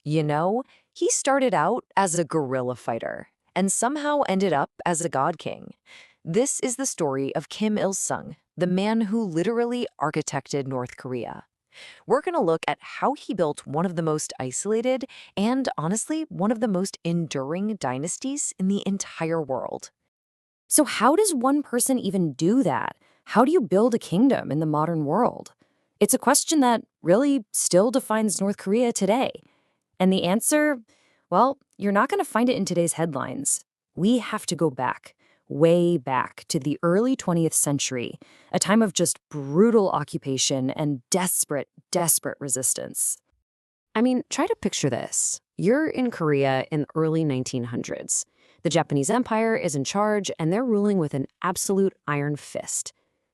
You know, he started out as a guerrilla fighter and somehow ended up as a god king. This is the story of Kim Il-sung, the man who literally architected North Korea. We're going to look at how he built one of the most isolated and, honestly, one of the most enduring dynasties in the entire world. So how does one person even do that? How do you build a kingdom in the modern world? It's a question that really still defines North Korea today. And the answer, well, you're not going to find it in today's headlines. We have to go back, way back to the early 20th century, a time of just brutal occupation and desperate, desperate resistance. I mean, try to picture this. You're in Korea in the early 1900s. The Japanese Empire is in charge, and they're ruling with an absolute iron fist.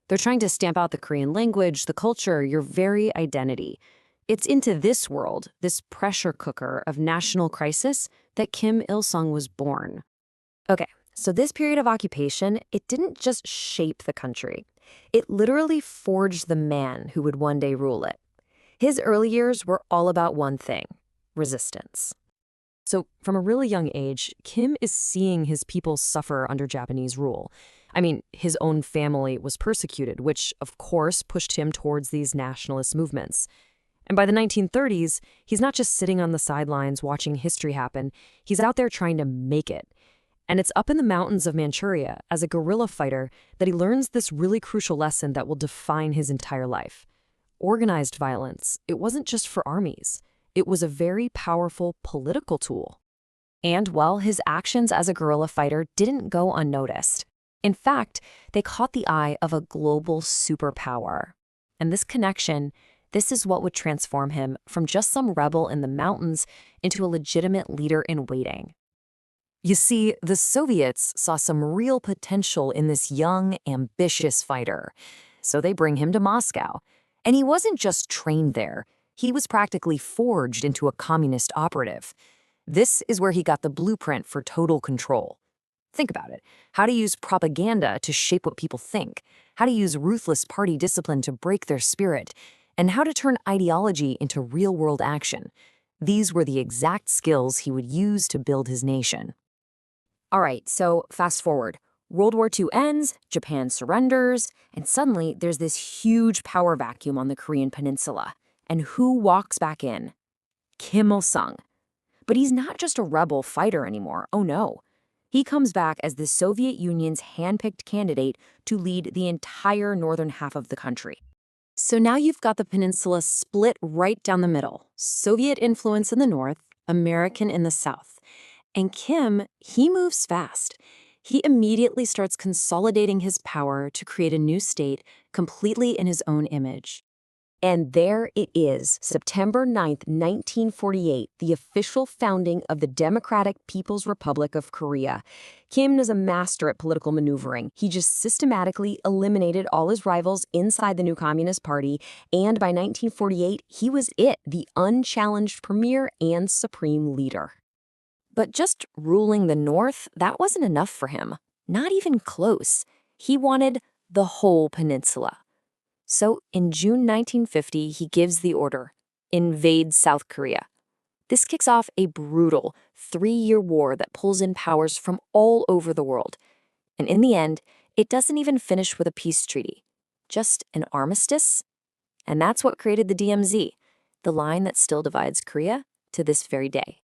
They're trying to stamp out the Korean language, the culture, your very identity. It's into this world, this pressure cooker of national crisis, that Kim Il-sung was born. Okay, so this period of occupation, it didn't just shape the country. It literally forged the man who would one day rule it. His early years were all about one thing: resistance. So from a really young age, Kim is seeing his people suffer under Japanese rule. I mean, his own family was persecuted, which of course pushed him towards these nationalist movements. And by the 1930s, he's not just sitting on the sidelines watching history happen, he's out there trying to make it. And it's up in the mountains of Manchuria, as a guerrilla fighter, that he learns this really crucial lesson that will define his entire life. Organized violence, it wasn't just for armies. It was a very powerful political tool. And, well, his actions as a guerrilla fighter didn't go unnoticed. In fact, they caught the eye of a global superpower. And this connection, this is what would transform him from just some rebel in the mountains into a legitimate leader in waiting. You see, the Soviets saw some real potential in this young, ambitious fighter. So they bring him to Moscow. And he wasn't just trained there. He was practically forged into a communist operative. This is where he got the blueprint for total control. Think about it. How to use propaganda to shape what people think, how to use ruthless party discipline to break their spirit, and how to turn ideology into real-world action. These were the exact skills he would use to build his nation. All right, so fast forward. World War II ends, Japan surrenders, and suddenly there's this huge power vacuum on the Korean peninsula. And who walks back in? Kim Il-sung. But he's not just a rebel fighter anymore, oh no. He comes back as the Soviet Union's hand-picked candidate to lead the entire northern half of the country. So now you've got the peninsula split right down the middle. Soviet influence in the north, American in the south. And Kim, he moves fast. He immediately starts consolidating his power to create a new state completely in his own image. And there it is, September 9th, 1948, the official founding of the Democratic People's Republic of Korea. Kim is a master at political maneuvering. He just systematically eliminated all his rivals inside the new Communist Party, and by 1948, he was it, the unchallenged premier and supreme leader. But just ruling the North, that wasn't enough for him. Not even close. He wanted the whole peninsula. So in June 1950, he gives the order: invade South Korea. This kicks off a brutal 3-year war that pulls in powers from all over the world. And in the end, it doesn't even finish with a peace treaty, just an armistice. And that's what created the DMZ, the line that still divides Korea to this very day.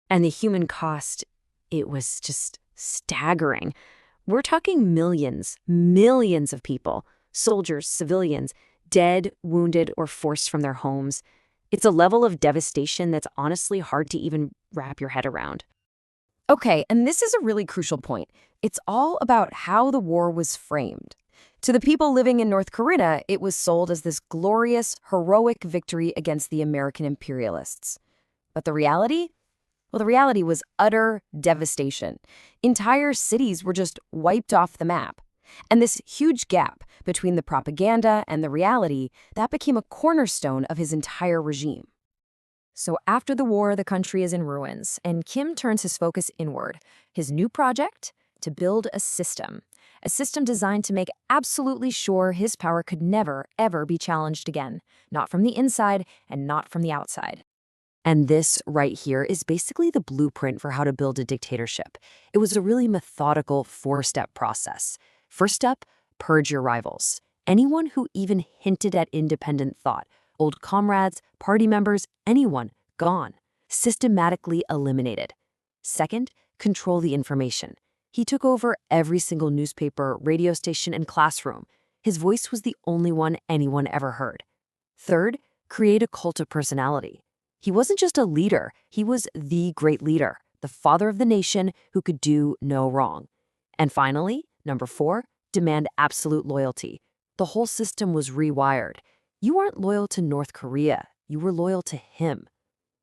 And the human cost, it was just staggering. We're talking millions, millions of people. Soldiers, civilians, dead, wounded, or forced from their homes. It's a level of devastation that's honestly hard to even wrap your head around. Okay, and this is a really crucial point. It's all about how the war was framed. To the people living in North Korea, it was sold as this glorious, heroic victory against the American imperialists. But the reality? Well, the reality was utter devastation. Entire cities were just wiped off the map. And this huge gap between the propaganda and the reality, that became a cornerstone of his entire regime. So after the war, the country is in ruins, and Kim turns his focus inward. His new project? To build a system designed to make absolutely sure his power could never, ever be challenged again, not from the inside and not from the outside. And this right here is basically the blueprint for how to build a dictatorship. It was a really methodical four-step process. First step, purge your rivals. Anyone who even hinted at independent thought, old comrades, party members, anyone, gone. Systematically eliminated. Second, control the information. He took over every single newspaper, radio station, and classroom. His voice was the only one anyone ever heard. Third, create a cult of personality. He wasn't just a leader, he was the great leader, the father of the nation who could do no wrong. And finally, number 4, demand absolute loyalty. The whole system was rewired. You weren't loyal to North Korea, you were loyal to him.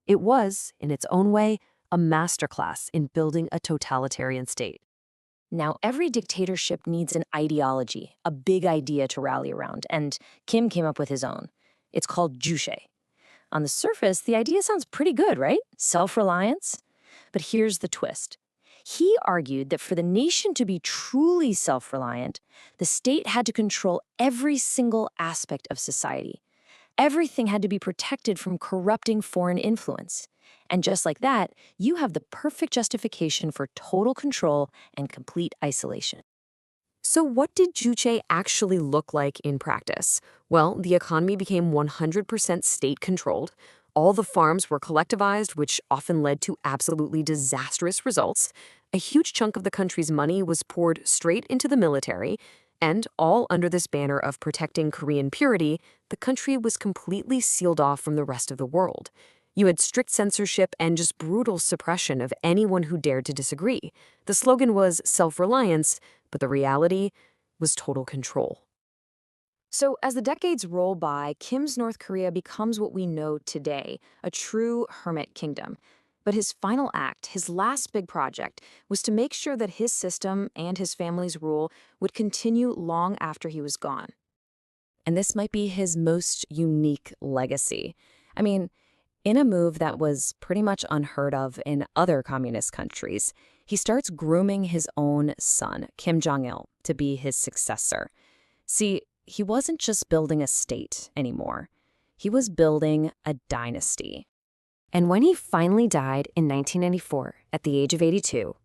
It was, in its own way, a masterclass in building a totalitarian state. Now, every dictatorship needs an ideology, a big idea to rally around, and Kim came up with his own. It's called Juche. On the surface, the idea sounds pretty good, right? Self-reliance? But here's the twist. He argued that for the nation to be truly self-reliant, the state had to control every single aspect of society. Everything had to be protected from corrupting foreign influence. And just like that, you have the perfect justification for total control and complete isolation. So what did Juche actually look like in practice? Well, the economy became 100% state-controlled. All the farms were collectivized, which often led to absolutely disastrous results. A huge chunk of the country's money was poured straight into the military, and all under this banner of protecting Korean purity, the country was completely sealed off from the rest of the world. You had strict censorship and just brutal suppression of anyone who dared to disagree. The slogan was self-reliance, but the reality was total control. So as the decades roll by, Kim's North Korea becomes what we know today, a true hermit kingdom. But his final act, his last big project, was to make sure that his system and his family's rule would continue long after he was gone. And this might be his most unique legacy. I mean, in a move that was pretty much unheard of in other communist countries, he starts grooming his own son, Kim Jong-il, to be his successor. See, he wasn't just building a state anymore. He was building a dynasty. And when he finally died in 1994, at the age of 82,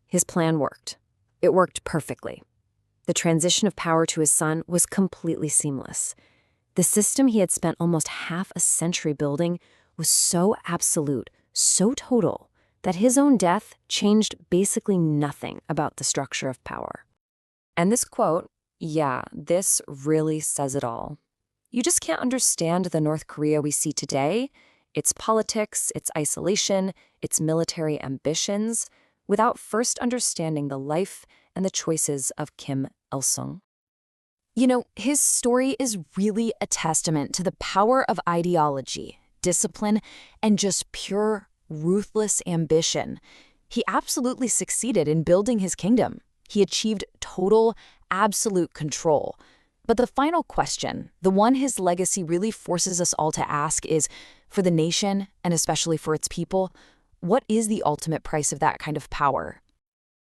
his plan worked. It worked perfectly. The transition of power to his son was completely seamless. The system he had spent almost half a century building was so absolute, so total, that his own death changed basically nothing about the structure of power. And this quote, yeah, this really says it all. You just can't understand the North Korea we see today, its politics, its isolation, its military ambitions, without first understanding the life and the choices of Kim Il-sung. You know, his story is really a testament to the power of ideology, discipline, and just pure, ruthless ambition. He absolutely succeeded in building his kingdom. He achieved total, absolute control. But the final question, the one his legacy really forces us all to ask is, for the nation, and especially for its people, what is the ultimate price of that kind of power?